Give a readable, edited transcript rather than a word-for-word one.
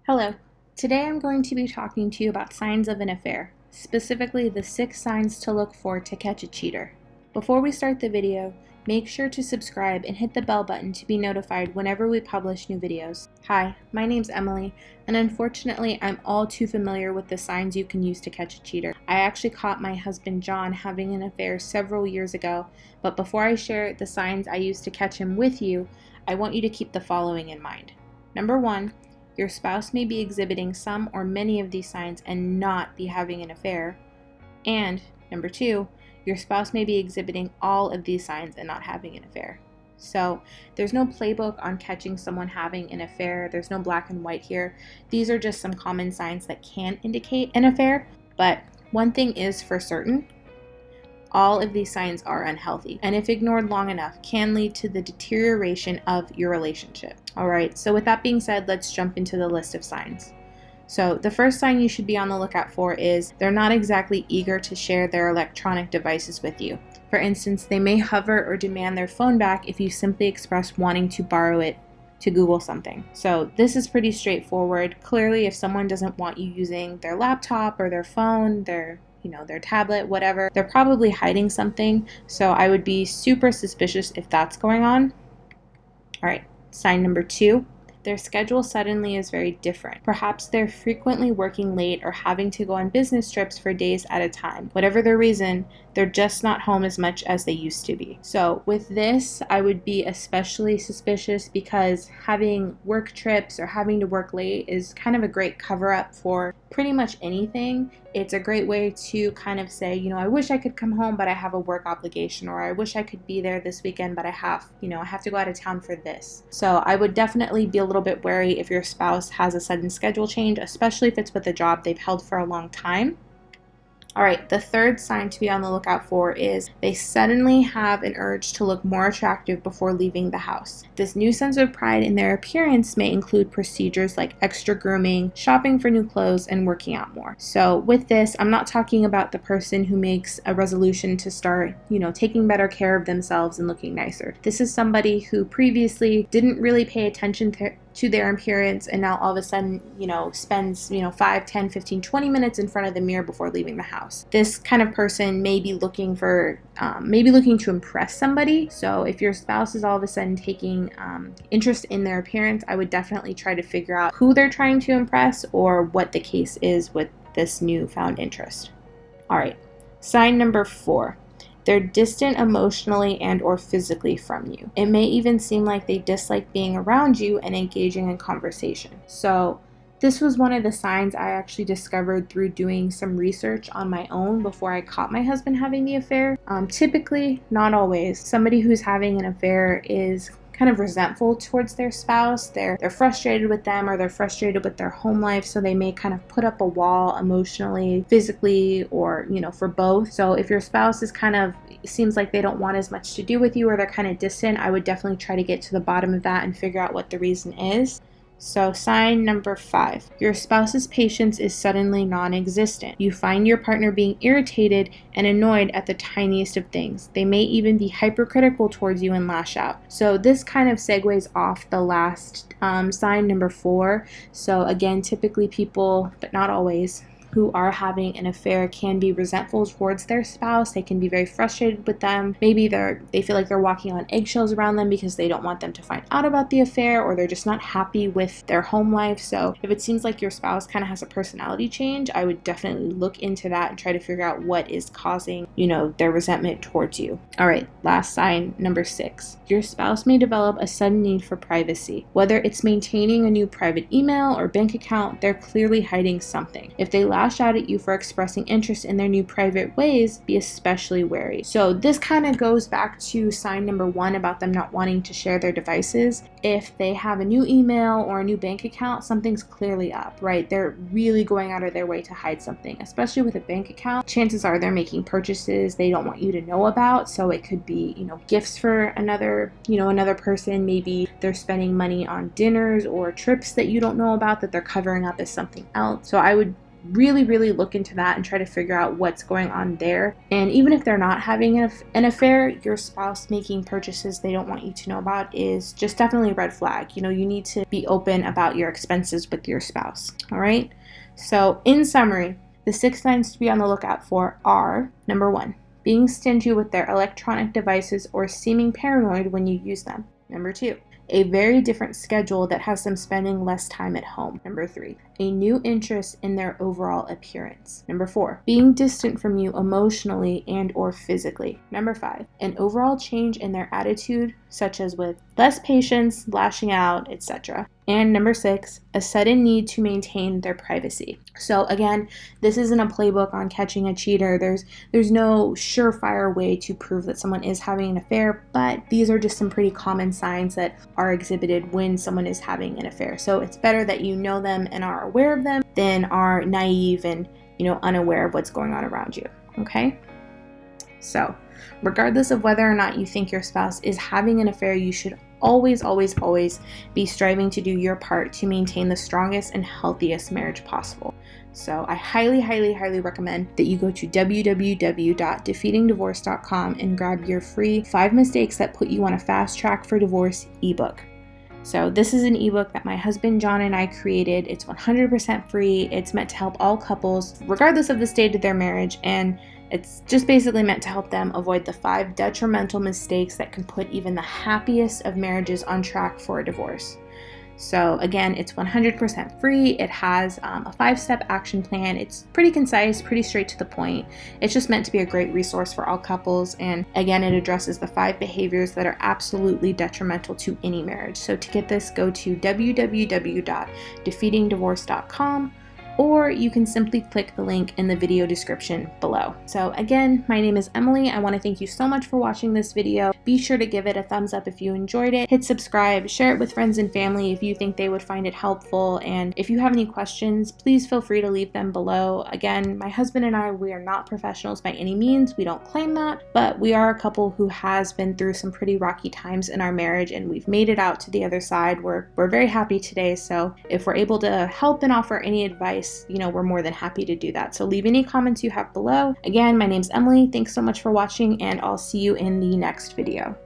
Hello. Today I'm going to be talking to you about signs of an affair, specifically the 6 signs to look for to catch a cheater. Before we start the video, make sure to subscribe and hit the bell button to be notified whenever we publish new videos. Hi, my name's Emily, and unfortunately I'm all too familiar with the signs you can use to catch a cheater. I actually caught my husband John having an affair several years ago, but before I share the signs I used to catch him with you, I want you to keep the following in mind. Number 1, your spouse may be exhibiting some or many of these signs and not be having an affair. And number 2, your spouse may be exhibiting all of these signs and not having an affair. So there's no playbook on catching someone having an affair. There's no black and white here. These are just some common signs that can indicate an affair. But one thing is for certain, all of these signs are unhealthy, and if ignored long enough, can lead to the deterioration of your relationship. Alright, so with that being said, let's jump into the list of signs. So the first sign you should be on the lookout for is they're not exactly eager to share their electronic devices with you. For instance, they may hover or demand their phone back if you simply express wanting to borrow it to Google something. So this is pretty straightforward. Clearly, if someone doesn't want you using their laptop or their phone, their tablet, whatever, they're probably hiding something. So I would be super suspicious if that's going on. All right, sign number 2. Their schedule suddenly is very different. Perhaps they're frequently working late or having to go on business trips for days at a time. Whatever their reason, they're just not home as much as they used to be. So with this, I would be especially suspicious because having work trips or having to work late is kind of a great cover-up for pretty much anything. It's a great way to kind of say, I wish I could come home, but I have a work obligation, or I wish I could be there this weekend, but I have to go out of town for this. So I would definitely be a little bit wary if your spouse has a sudden schedule change, especially if it's with a job they've held for a long time. All right, the third sign to be on the lookout for is they suddenly have an urge to look more attractive before leaving the house. This new sense of pride in their appearance may include procedures like extra grooming, shopping for new clothes, and working out more. So with this, I'm not talking about the person who makes a resolution to start, taking better care of themselves and looking nicer. This is somebody who previously didn't really pay attention to their appearance, and now all of a sudden, spends, 5, 10, 15, 20 minutes in front of the mirror before leaving the house. This kind of person may be looking to impress somebody. So if your spouse is all of a sudden taking interest in their appearance, I would definitely try to figure out who they're trying to impress or what the case is with this newfound interest. All right, sign number 4. They're distant emotionally and or physically from you. It may even seem like they dislike being around you and engaging in conversation. So this was one of the signs I actually discovered through doing some research on my own before I caught my husband having the affair. Typically, not always, somebody who's having an affair is kind of resentful towards their spouse. They're frustrated with them, or they're frustrated with their home life, so they may kind of put up a wall emotionally, physically, or for both. So if your spouse is seems like they don't want as much to do with you, or they're kind of distant, I would definitely try to get to the bottom of that and figure out what the reason is. So sign number 5, your spouse's patience is suddenly non-existent. You find your partner being irritated and annoyed at the tiniest of things. They may even be hypercritical towards you and lash out. So this kind of segues off the last sign, number 4. So again, typically people, but not always, who are having an affair can be resentful towards their spouse. They can be very frustrated with them. Maybe they feel like they're walking on eggshells around them because they don't want them to find out about the affair, or they're just not happy with their home life. So if it seems like your spouse kind of has a personality change, I would definitely look into that and try to figure out what is causing, their resentment towards you. All right, last sign, number 6. Your spouse may develop a sudden need for privacy. Whether it's maintaining a new private email or bank account, they're clearly hiding something. If they lash out at you for expressing interest in their new private ways, be especially wary. So this kind of goes back to sign number 1 about them not wanting to share their devices. If they have a new email or a new bank account, something's clearly up, right? They're really going out of their way to hide something, especially with a bank account. Chances are they're making purchases they don't want you to know about. So it could be, gifts for another person. Maybe they're spending money on dinners or trips that you don't know about that they're covering up as something else. So I would really look into that and try to figure out what's going on there. And even if they're not having an affair, your spouse making purchases they don't want you to know about is just definitely a red flag. You need to be open about your expenses with your spouse. All right. So in summary, the 6 signs to be on the lookout for are: number 1, being stingy with their electronic devices or seeming paranoid when you use them. Number 2, a very different schedule that has them spending less time at home. Number 3, a new interest in their overall appearance. Number 4, being distant from you emotionally and or physically. Number 5, an overall change in their attitude, such as with less patience, lashing out, etc. And number 6, a sudden need to maintain their privacy. So again, this isn't a playbook on catching a cheater. There's no surefire way to prove that someone is having an affair, but these are just some pretty common signs that are exhibited when someone is having an affair. So it's better that you know them and are aware of them than are naive and unaware of what's going on around you. Okay? So regardless of whether or not you think your spouse is having an affair, you should always be striving to do your part to maintain the strongest and healthiest marriage possible. So I highly recommend that you go to www.defeatingdivorce.com and grab your free 5 mistakes that put you on a fast track for divorce ebook. So this is an ebook that my husband John and I created. It's 100% free. It's meant to help all couples regardless of the state of their marriage, and it's just basically meant to help them avoid the 5 detrimental mistakes that can put even the happiest of marriages on track for a divorce. So again, it's 100% free. It has a 5-step action plan. It's pretty concise, pretty straight to the point. It's just meant to be a great resource for all couples. And again, it addresses the 5 behaviors that are absolutely detrimental to any marriage. So to get this, go to www.defeatingdivorce.com, or you can simply click the link in the video description below. So again, my name is Emily. I want to thank you so much for watching this video. Be sure to give it a thumbs up if you enjoyed it. Hit subscribe, share it with friends and family if you think they would find it helpful. And if you have any questions, please feel free to leave them below. Again, my husband and I, we are not professionals by any means. We don't claim that, but we are a couple who has been through some pretty rocky times in our marriage, and we've made it out to the other side. We're very happy today. So if we're able to help and offer any advice, we're more than happy to do that. So leave any comments you have below. Again, my name's Emily. Thanks so much for watching, and I'll see you in the next video.